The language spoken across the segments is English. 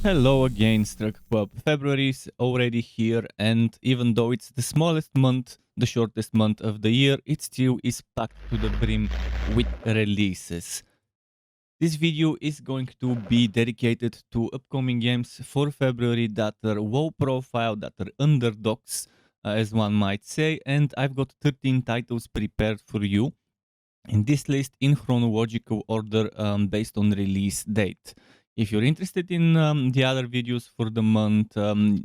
Hello again, Struck Pub. February is already here, and even though it's the smallest month, the shortest month of the year, it still is packed to the brim with releases. This video is going to be dedicated to upcoming games for February that are low profile, that are underdogs, as one might say, and I've got 13 titles prepared for you in this list in chronological order based on release date. If you're interested in the other videos for the month,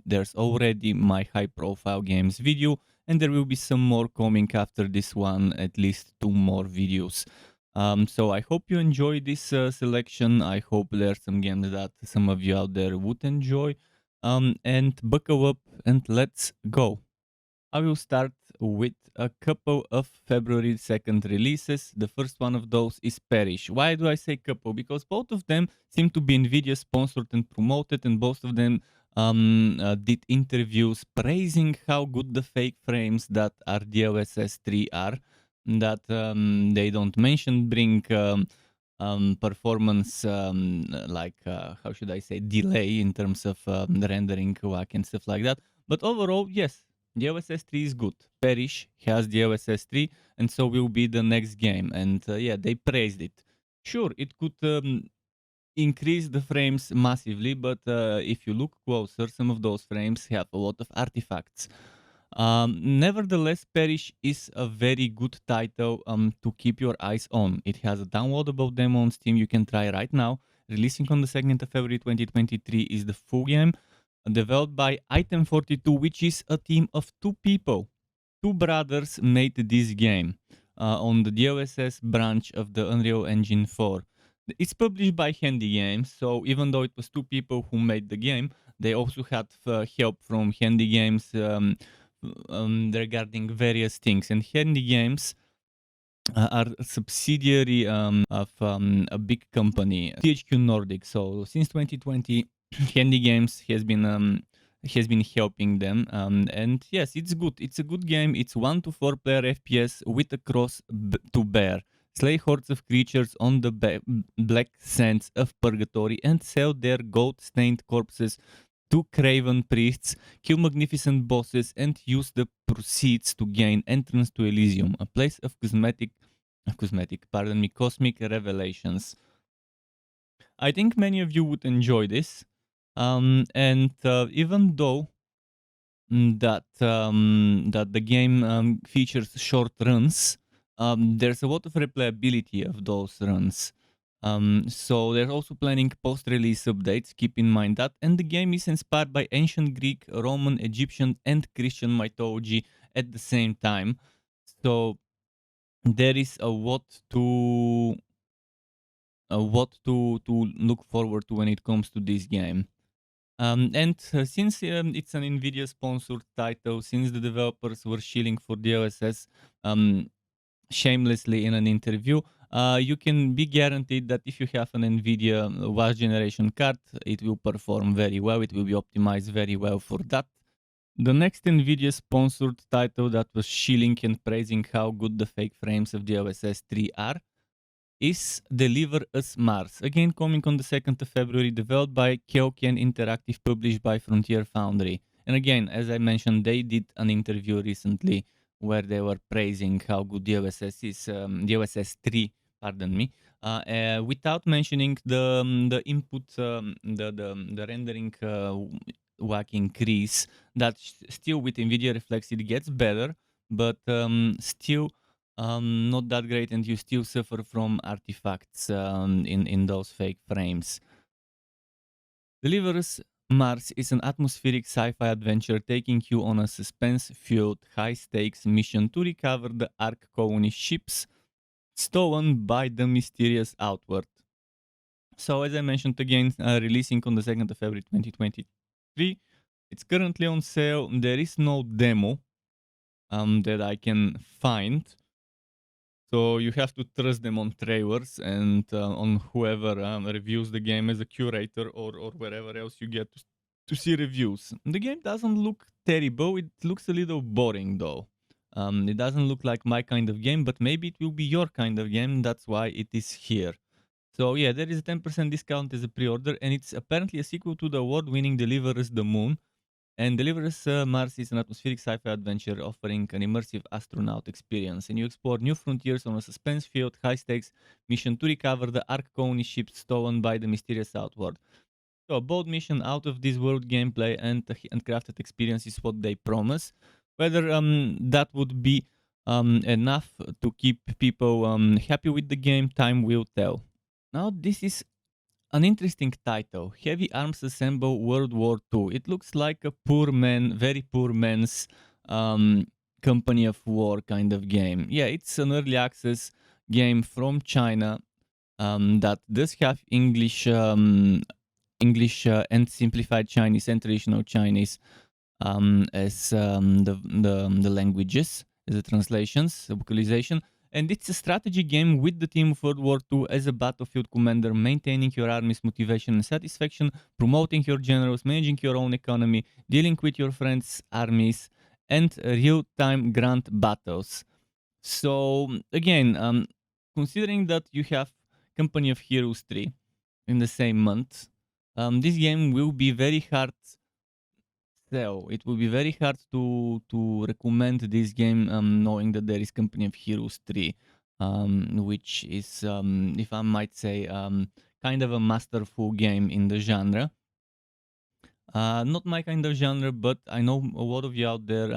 there's already my high profile games video, and there will be some more coming after this one, at least 2 more videos. So I hope you enjoy this selection. I hope there are some games that some of you out there would enjoy. And buckle up and let's go. I will start with a couple of February 2nd releases. The first one of those is Perish. Why do I say couple? Because both of them seem to be NVIDIA sponsored and promoted, and both of them did interviews praising how good the fake frames that are DLSS 3 are, that they don't mention bring performance like, how should I say, delay in terms of rendering WAC and stuff like that. But overall, yes, DLSS 3 is good. Perish has DLSS 3, and so will be the next game. And yeah, they praised it. Sure, it could increase the frames massively, but if you look closer, some of those frames have a lot of artifacts. Nevertheless, Perish is a very good title to keep your eyes on. It has a downloadable demo on Steam you can try right now. Releasing on the 2nd of February 2023 is the full game, developed by Item 42, which is a team of 2 people. 2 brothers made this game on the DLSS branch of the Unreal Engine 4. It's published by Handy Games, so even though it was 2 people who made the game, they also had help from Handy Games regarding various things. And Handy Games are a subsidiary of a big company, THQ Nordic. So since 2020, Handy Games has been helping them, and yes, it's good. It's a good game. It's 1 to 4 player FPS with a cross to bear. Slay hordes of creatures on the black sands of purgatory and sell their gold-stained corpses to craven priests, kill magnificent bosses, and use the proceeds to gain entrance to Elysium, a place of cosmic revelations. I think many of you would enjoy this, and even though that the game features short runs, there's a lot of replayability of those runs. So they're also planning post-release updates, keep in mind that, and the game is inspired by ancient Greek, Roman, Egyptian, and Christian mythology at the same time. So there is a lot to look forward to when it comes to this game. And since it's an NVIDIA sponsored title, since the developers were shilling for DLSS shamelessly in an interview, you can be guaranteed that if you have an NVIDIA last generation card, it will perform very well. It will be optimized very well for that. The next NVIDIA sponsored title that was shilling and praising how good the fake frames of DLSS 3 are is Deliver Us Mars, again coming on the 2nd of February, developed by KeokeN Interactive, published by Frontier Foundry. And again, as I mentioned, they did an interview recently where they were praising how good DLSS is, DLSS 3, pardon me, without mentioning the input, the rendering WAC increase, that still with NVIDIA Reflex it gets better, but still not that great, and you still suffer from artifacts in those fake frames. Deliver Us Mars is an atmospheric sci-fi adventure taking you on a suspense-fueled, high-stakes mission to recover the Ark colony ships stolen by the mysterious Outward. So as I mentioned again, releasing on the 2nd of February 2023. It's currently on sale. There is no demo that I can find. So you have to trust them on trailers and on whoever reviews the game as a curator or wherever else you get to see reviews. The game doesn't look terrible. It looks a little boring though. It doesn't look like my kind of game, but maybe it will be your kind of game. That's why it is here. So yeah, there is a 10% discount as a pre-order, and it's apparently a sequel to the award-winning Deliverers the Moon. And Deliverers Mars is an atmospheric sci-fi adventure offering an immersive astronaut experience, and you explore new frontiers on a suspense-filled, high-stakes mission to recover the Arc-Coney ship stolen by the mysterious Outward. So a bold mission, out of this world gameplay, and handcrafted experience is what they promise. Whether that would be enough to keep people happy with the game, time will tell. Now this is an interesting title. Heavyarms Assemble World War II. It looks like a poor man, very poor man's um, company of war kind of game. Yeah, it's an early access game from China that does have English and simplified Chinese and traditional Chinese as the languages, as the translations, the vocalization. And it's a strategy game with the theme of World War II as a battlefield commander, maintaining your army's motivation and satisfaction, promoting your generals, managing your own economy, dealing with your friends' armies, and real-time grand battles. So again, considering that you have Company of Heroes 3 in the same month, this game will be very hard sell. It will be very hard to recommend this game, knowing that there is Company of Heroes 3, which is, if I might say, kind of a masterful game in the genre. Not my kind of genre, but I know a lot of you out there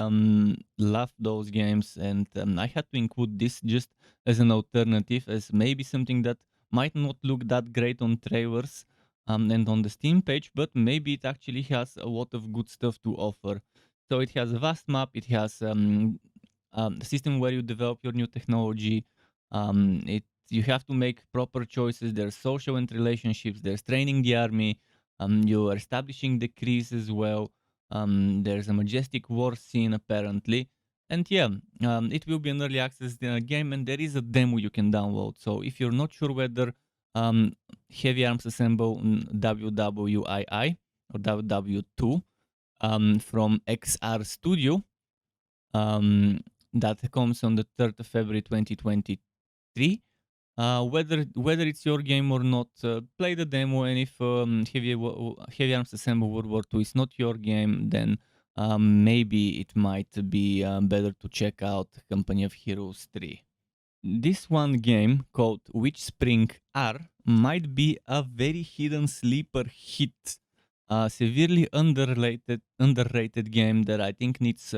love those games, and I had to include this just as an alternative, as maybe something that might not look that great on trailers and on the Steam page, but maybe it actually has a lot of good stuff to offer. So it has a vast map, it has a system where you develop your new technology. You have to make proper choices. There's social and relationships. There's training the army. You are establishing the crease as well. There's a majestic war scene apparently, and yeah, it will be an early access game, and there is a demo you can download. So if you're not sure whether Heavyarms Assemble WWII or WW2 from XR Studio that comes on the 3rd of February 2023. Whether it's your game or not, play the demo. And if Heavyarms Assemble World War II is not your game, then maybe it might be better to check out Company of Heroes 3. This one game called WitchSpring R might be a very hidden sleeper hit, severely underrated game that I think needs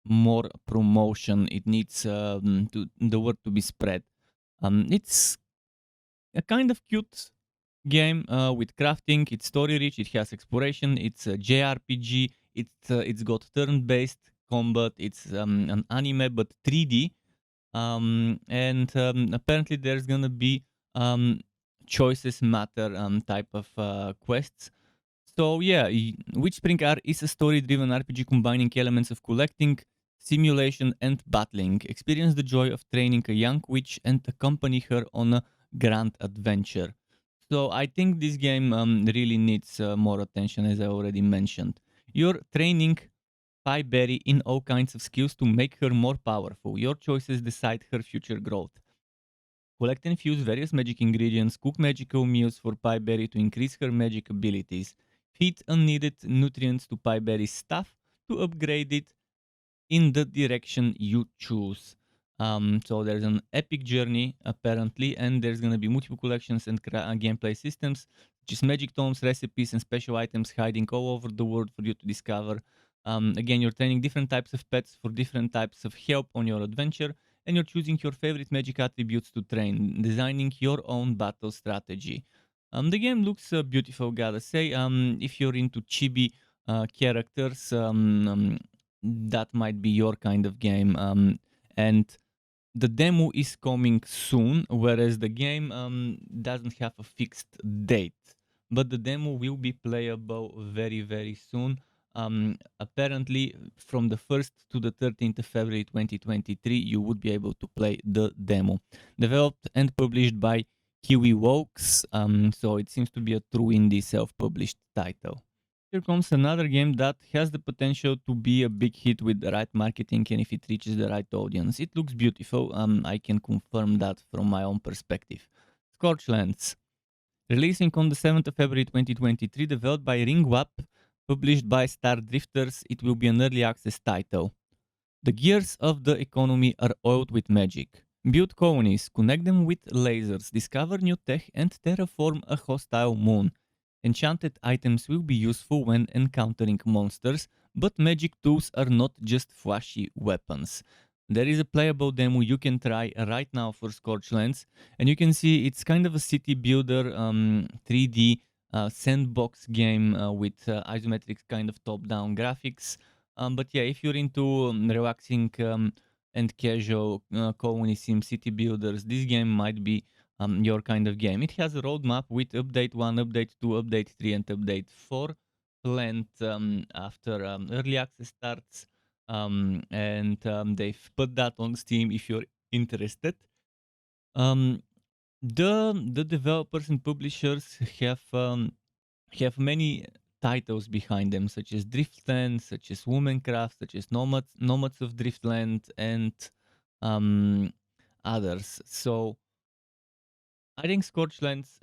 more promotion. It needs the word to be spread. It's a kind of cute game with crafting. It's story rich. It has exploration. It's a JRPG. It's got turn-based combat. It's an anime but 3D. And apparently there's gonna be choices matter type of quests. So yeah, WitchSpring R is a story-driven RPG combining elements of collecting, simulation, and battling. Experience the joy of training a young witch and accompany her on a grand adventure. So I think this game really needs more attention, as I already mentioned. You're training Berry in all kinds of skills to make her more powerful. Your choices decide her future growth. Collect and fuse various magic ingredients, cook magical meals for Berry to increase her magic abilities. Feed unneeded nutrients to Berry's staff to upgrade it in the direction you choose. So there's an epic journey apparently, and there's gonna be multiple collections and gameplay systems, just magic tomes, recipes, and special items hiding all over the world for you to discover. Again, you're training different types of pets for different types of help on your adventure, and you're choosing your favorite magic attributes to train, designing your own battle strategy. The game looks beautiful, gotta say. If you're into chibi characters, that might be your kind of game. And the demo is coming soon, whereas the game doesn't have a fixed date. But the demo will be playable very, very soon. Apparently, from the 1st to the 13th of February 2023, you would be able to play the demo. Developed and published by KeokeN, so it seems to be a true indie self-published title. Here comes another game that has the potential to be a big hit with the right marketing and if it reaches the right audience. It looks beautiful. I can confirm that from my own perspective. Scorchlands. Releasing on the 7th of February 2023, developed by Ringwap, published by Star Drifters, it will be an early access title. The gears of the economy are oiled with magic. Build colonies, connect them with lasers, discover new tech, and terraform a hostile moon. Enchanted items will be useful when encountering monsters, but magic tools are not just flashy weapons. There is a playable demo you can try right now for Scorchlands, and you can see it's kind of a city builder 3D sandbox game with isometric kind of top-down graphics. But yeah, if you're into relaxing and casual colony sim city builders, this game might be your kind of game. It has a roadmap with update 1, update 2, update 3, and update 4 planned after early access starts. And they've put that on Steam if you're interested. Um, the developers and publishers have many titles behind them, such as Driftland, such as Womancraft, such as Nomads of Driftland, and um, others. So I think Scorchlands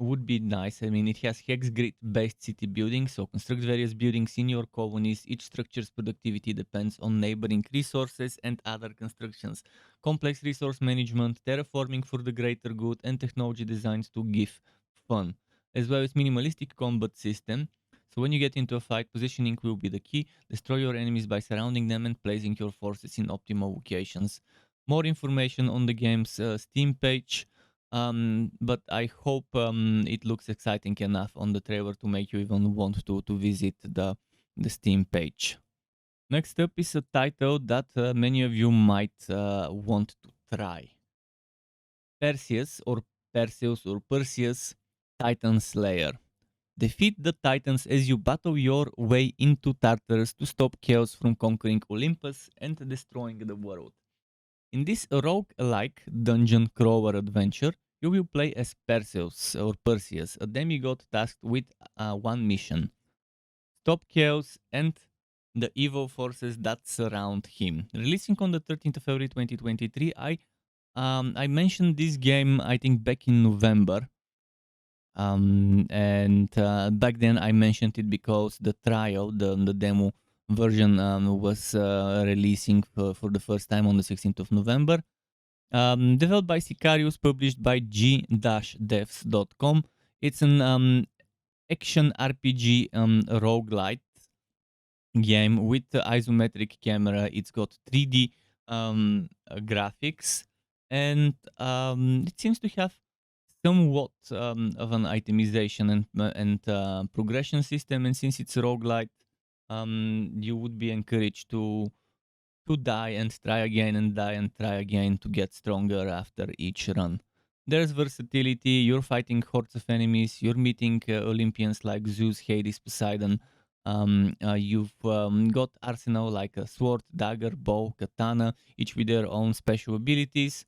would be nice. I mean, it has hex grid based city building, so construct various buildings in your colonies. Each structure's productivity depends on neighboring resources and other constructions. Complex resource management, terraforming for the greater good, and technology designs to give fun, as well as minimalistic combat system. So when you get into a fight, positioning will be the key. Destroy your enemies by surrounding them and placing your forces in optimal locations. More information on the game's Steam page. But I hope it looks exciting enough on the trailer to make you even want to visit the Steam page. Next up is a title that many of you might want to try. Perseus or Perseus Titan Slayer. Defeat the Titans as you battle your way into Tartarus to stop Chaos from conquering Olympus and destroying the world. In this rogue-like dungeon crawler adventure, you will play as Perseus, a demigod tasked with one mission: stop Chaos and the evil forces that surround him. Releasing on the 13th of February 2023, I mentioned this game I think back in November. And back then I mentioned it because the trial, the demo version was releasing for the first time on the 16th of November. Developed by Sicarius, published by g-devs.com. It's an action RPG roguelite game with the isometric camera. It's got 3D graphics, and it seems to have somewhat of an itemization and progression system. And since it's roguelite, you would be encouraged to die and try again and die and try again to get stronger after each run. There's versatility. You're fighting hordes of enemies. You're meeting Olympians like Zeus, Hades, Poseidon. You've got arsenal like a sword, dagger, bow, katana, each with their own special abilities.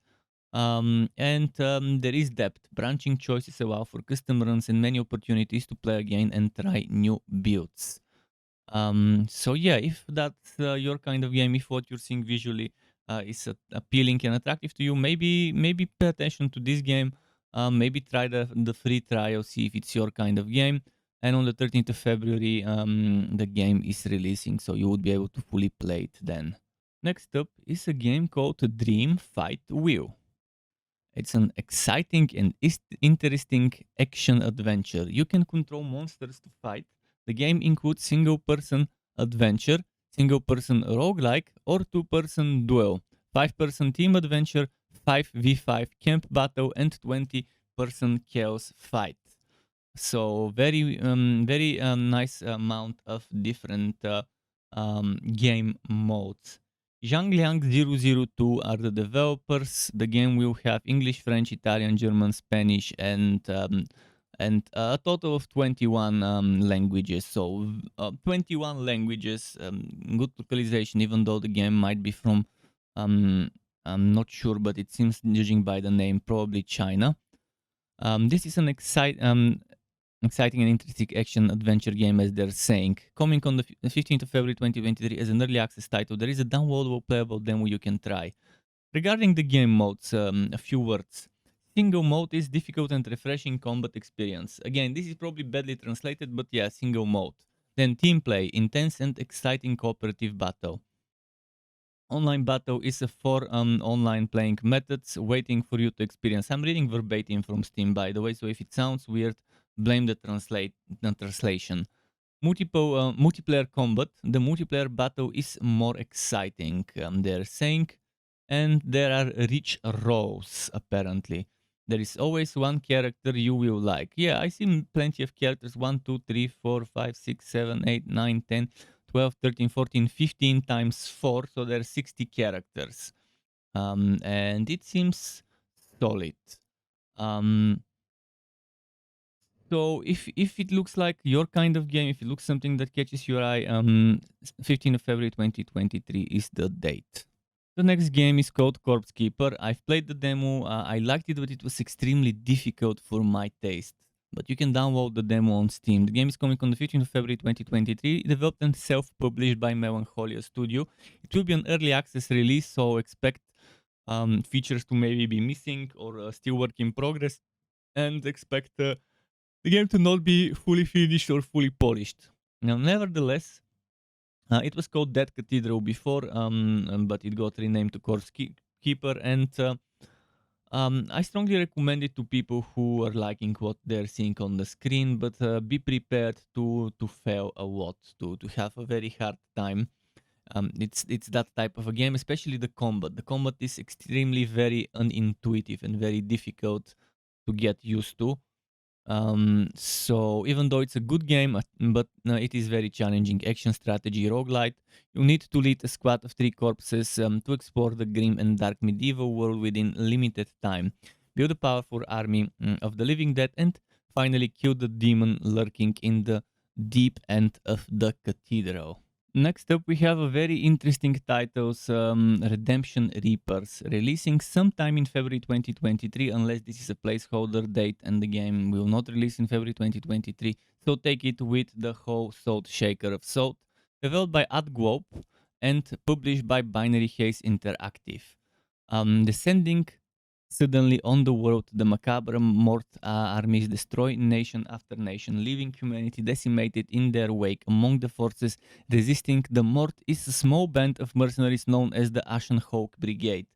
And there is depth. Branching choices allow for custom runs and many opportunities to play again and try new builds. So yeah, if that's your kind of game, if what you're seeing visually is appealing and attractive to you, maybe pay attention to this game. Maybe try the free trial, see if it's your kind of game. And on the 13th of February, the game is releasing, so you would be able to fully play it then. Next up is a game called Dream Fight Wheel. It's an exciting and interesting action adventure. You can control monsters to fight. The game includes single-person adventure, single-person roguelike, or two-person duel, 5-person team adventure, 5v5 camp battle, and 20-person chaos fight. So very nice amount of different game modes. Zhangliang002 are the developers. The game will have English, French, Italian, German, Spanish, and a total of 21 languages. So 21 languages, good localization, even though the game might be from, I'm not sure, but it seems, judging by the name, probably China. This is an exciting and interesting action adventure game, as they're saying. Coming on the 15th of February 2023 as an early access title, there is a downloadable playable demo you can try. Regarding the game modes, a few words. Single mode is difficult and refreshing combat experience. Again, this is probably badly translated, but yeah, single mode. Then team play, intense and exciting cooperative battle. Online battle is a for online playing methods waiting for you to experience. I'm reading verbatim from Steam, by the way, so if it sounds weird, blame the translation. Multiplayer combat. The multiplayer battle is more exciting, they're saying, and there are rich roles, apparently. There is always one character you will like. Yeah, I see plenty of characters. 1, 2, 3, 4, 5, 6, 7, 8, 9, 10, 12, 13, 14, 15 times 4. So there are 60 characters. And it seems solid. So if it looks like your kind of game, if it looks something that catches your eye, 15th of February 2023 is the date. The next game is called Corpse Keeper. I've played the demo. I liked it, but it was extremely difficult for my taste. But you can download the demo on Steam. The game is coming on the 15th of February 2023, developed and self-published by Melancholia Studio. It will be an early access release, so expect features to maybe be missing or still work in progress, and expect the game to not be fully finished or fully polished. Now, nevertheless, it was called Dead Cathedral before, but it got renamed to Corpse Keeper, and I strongly recommend it to people who are liking what they're seeing on the screen, but be prepared to fail a lot, to have a very hard time. It's that type of a game, especially the combat. The combat is extremely very unintuitive and very difficult to get used to. So even though it's a good game, but it is very challenging. Action strategy roguelite. You need to lead a squad of 3 corpses to explore the grim and dark medieval world within limited time. Build a powerful army of the living dead, and finally kill the demon lurking in the deep end of the cathedral. Next up, we have a very interesting titles, Redemption Reapers, releasing sometime in February 2023, unless this is a placeholder date and the game will not release in February 2023, so take it with the whole salt shaker of salt. Developed by AdGlobe and published by Binary Haze Interactive. Descending suddenly on the world, the macabre Mort armies destroy nation after nation, leaving humanity decimated in their wake. Among the forces resisting the Mort is a small band of mercenaries known as the Ashen Hawk Brigade.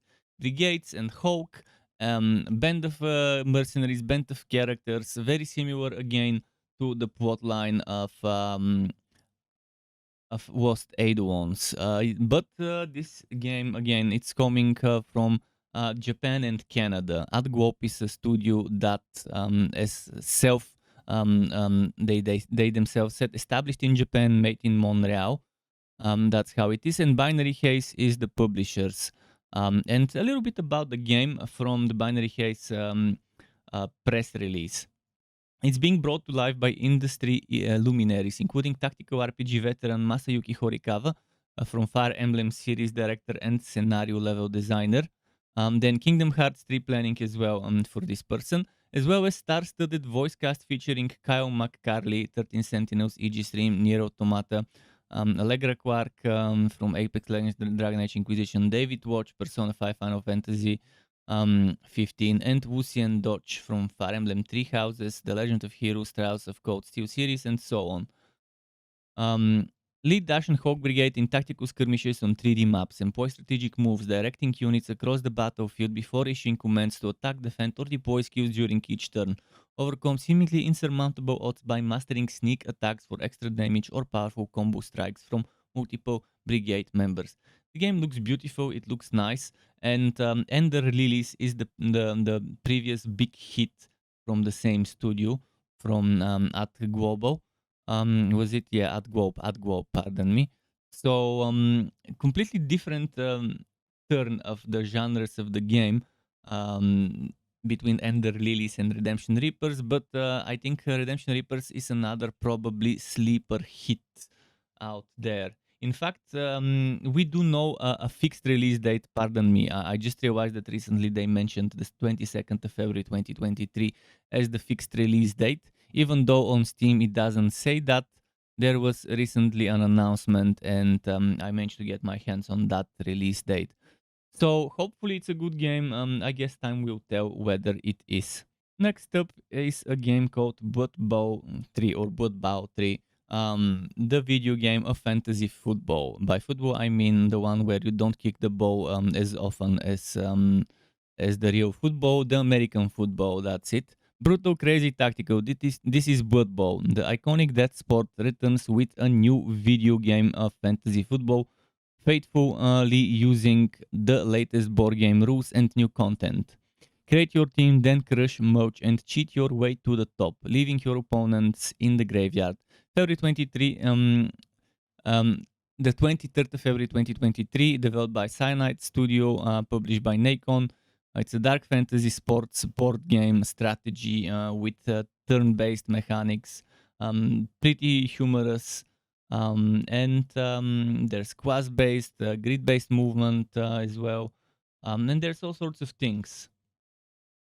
Brigades and Hawk, band of mercenaries, band of characters, very similar again to the plotline of Lost Aid ones. But this game, again, it's coming from Japan and Canada. AdGlobe is a studio that is they themselves said established in Japan, made in Montreal. That's how it is. And Binary Haze is the publishers. And a little bit about the game from the Binary Haze press release. It's being brought to life by industry luminaries, including tactical RPG veteran Masayuki Horikawa from Fire Emblem series director and scenario level designer. Then Kingdom Hearts 3 planning as well for this person, as well as star-studded voice cast featuring Kyle McCarley, 13 Sentinels, Aegis Rim, Nier Automata, Allegra Quark from Apex Legends, Dragon Age Inquisition, David Watch, Persona 5, Final Fantasy 15, and Wuxian Dodge from Fire Emblem Three Houses, The Legend of Heroes, Trials of Cold Steel series, and so on. Lead Dash and Hawk Brigade in tactical skirmishes on 3D maps, employ strategic moves, directing units across the battlefield before issuing commands to attack, defend, or deploy skills during each turn. Overcome seemingly insurmountable odds by mastering sneak attacks for extra damage or powerful combo strikes from multiple brigade members. The game looks beautiful, it looks nice, and Ender Lilies is the previous big hit from the same studio, from at Global. Was it? Yeah, at Globe, pardon me. So completely different turn of the genres of the game between Ender Lilies and Redemption Reapers, but I think Redemption Reapers is another probably sleeper hit out there. In fact, we do know a fixed release date. Pardon me, I just realized that recently they mentioned the 22nd of February 2023 as the fixed release date. Even though on Steam it doesn't say that, there was recently an announcement, and I managed to get my hands on that release date. So hopefully it's a good game. I guess time will tell whether it is. Next up is a game called Bow 3 or Bow 3. The video game of fantasy football. By football, I mean the one where you don't kick the ball as often as the real football, the American football. That's it. Brutal, crazy, tactical. This is Blood Bowl. The iconic that sport returns with a new video game of fantasy football, faithfully using the latest board game rules and new content. Create your team, then crush, merge, and cheat your way to the top, leaving your opponents in the graveyard. February 23, um, the 23rd of February 2023, developed by Cyanide Studio, published by Nacon. It's a dark fantasy sports board game strategy with turn-based mechanics, pretty humorous, and there's quest-based, grid-based movement as well, and there's all sorts of things.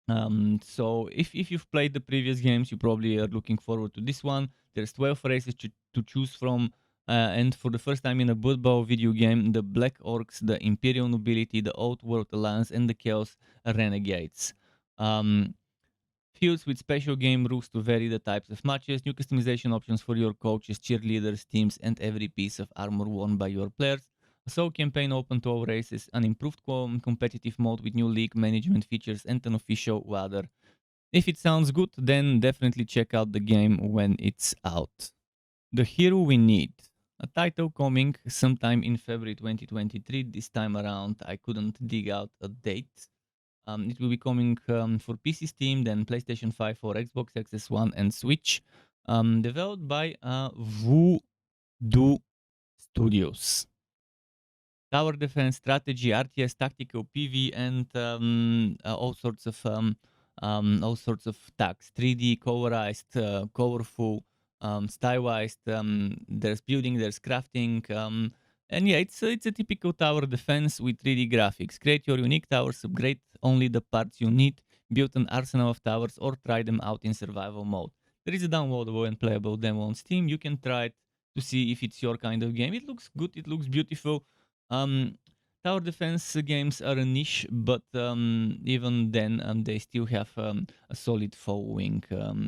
So if you've played the previous games, you probably are looking forward to this one. There's 12 races to choose from, and for the first time in a Blood Bowl video game, the Black Orcs, the Imperial Nobility, the Outworld Alliance, and the Chaos Renegades. Fields with special game rules to vary the types of matches, new customization options for your coaches, cheerleaders, teams, and every piece of armor worn by your players. A solo campaign open to all races, an improved competitive mode with new league management features, and an official ladder. If it sounds good, then definitely check out the game when it's out. The Hero We Need. A title coming sometime in February 2023. This time around, I couldn't dig out a date. It will be coming for PC, Steam, then PlayStation 5 for Xbox, Xbox One, and Switch. Developed by Voodoo Studios. Tower defense, strategy, RTS, tactical, PV, and all sorts of tags. 3D, colorized, colorful, stylized. There's building, there's crafting, and yeah, it's a typical tower defense with 3D graphics. Create your unique towers, upgrade only the parts you need, build an arsenal of towers, or try them out in survival mode. There is a downloadable and playable demo on Steam. You can try it to see if it's your kind of game. It looks good. It looks beautiful. Um, Tower defense games are a niche, but even then, they still have a solid following,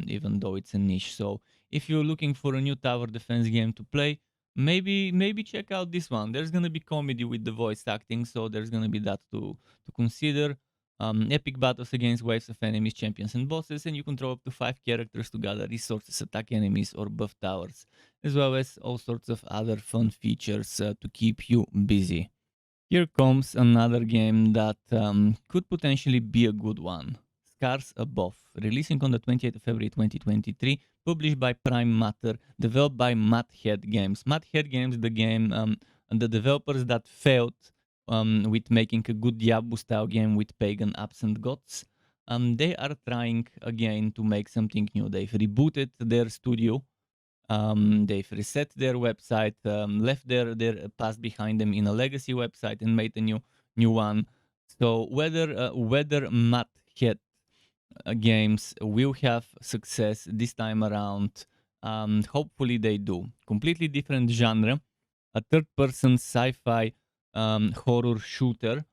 even though it's a niche. So if you're looking for a new tower defense game to play, maybe check out this one. There's gonna be comedy with the voice acting, so there's gonna be that to consider. Epic battles against waves of enemies, champions, and bosses, and you control up to 5 characters to gather resources, attack enemies, or buff towers, as well as all sorts of other fun features to keep you busy. Here comes another game that could potentially be a good one. Scars Above, releasing on the 28th of February 2023, published by Prime Matter, developed by Madhead Games. Madhead Games, the game, and the developers that failed with making a good Diablo-style game with pagan absent gods. They are trying again to make something new. They've rebooted their studio. They've reset their website, left their past behind them in a legacy website, and made a new one. So whether Madhead games will have success this time around, hopefully they do. Completely different genre, a third-person sci-fi horror shooter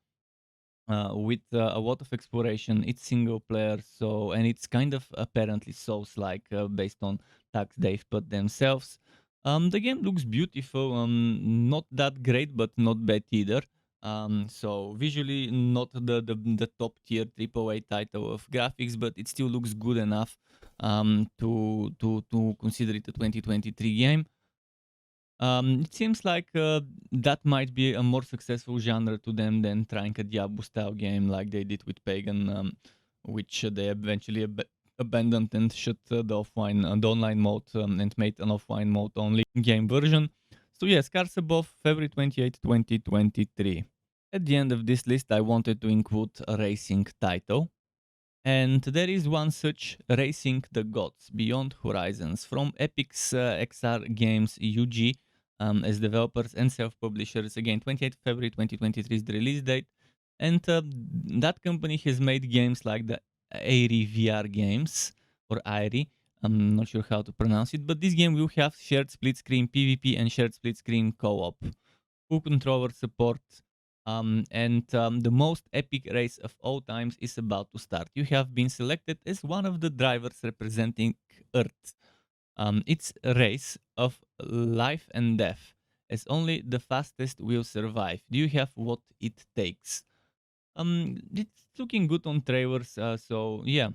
with a lot of exploration. It's single player, so and it's kind of apparently Souls-like based on tags they've put themselves. The game looks beautiful, not that great, but not bad either. So visually, not the top tier AAA title of graphics, but it still looks good enough to consider it a 2023 game. It seems like that might be a more successful genre to them than trying a Diablo style game like they did with Pagan, which they eventually abandoned and shut the online mode and made an offline mode only game version. So yeah, Scars Above, February 28, 2023. At the end of this list, I wanted to include a racing title. And there is one such, Racing the Gods Beyond Horizons, from Epic's XR Games UG, as developers and self-publishers. Again, 28th February 2023 is the release date. And that company has made games like the Airy VR games, or Airy. I'm not sure how to pronounce it, but this game will have shared split screen PvP and shared split screen co-op. Full controller support, The most epic race of all times is about to start. You have been selected as one of the drivers representing Earth. It's a race of life and death, as only the fastest will survive. Do you have what it takes? It's looking good on trailers, so yeah.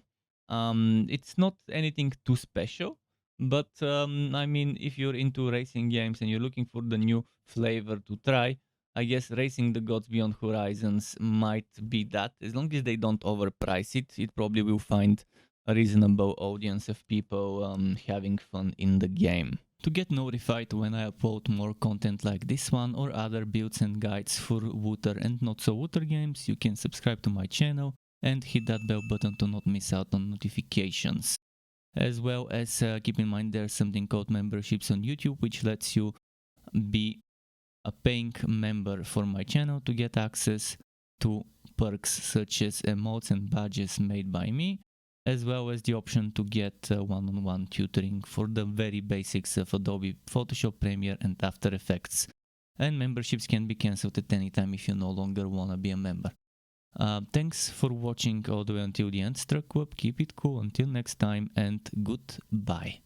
It's not anything too special, but I mean, if you're into racing games and you're looking for the new flavor to try, I guess Racing the Gods Beyond Horizons might be that. As long as they don't overprice it, it probably will find a reasonable audience of people having fun in the game. To get notified when I upload more content like this one or other builds and guides for Wooter and not so Wooter games, you can subscribe to my channel and hit that bell button to not miss out on notifications. As well as keep in mind there's something called memberships on YouTube, which lets you be a paying member for my channel to get access to perks such as emotes and badges made by me, as well as the option to get one-on-one tutoring for the very basics of Adobe Photoshop, Premiere and After Effects. And memberships can be cancelled at any time if you no longer want to be a member. Thanks for watching all the way until the end, Struck Web. Keep it cool until next time and goodbye.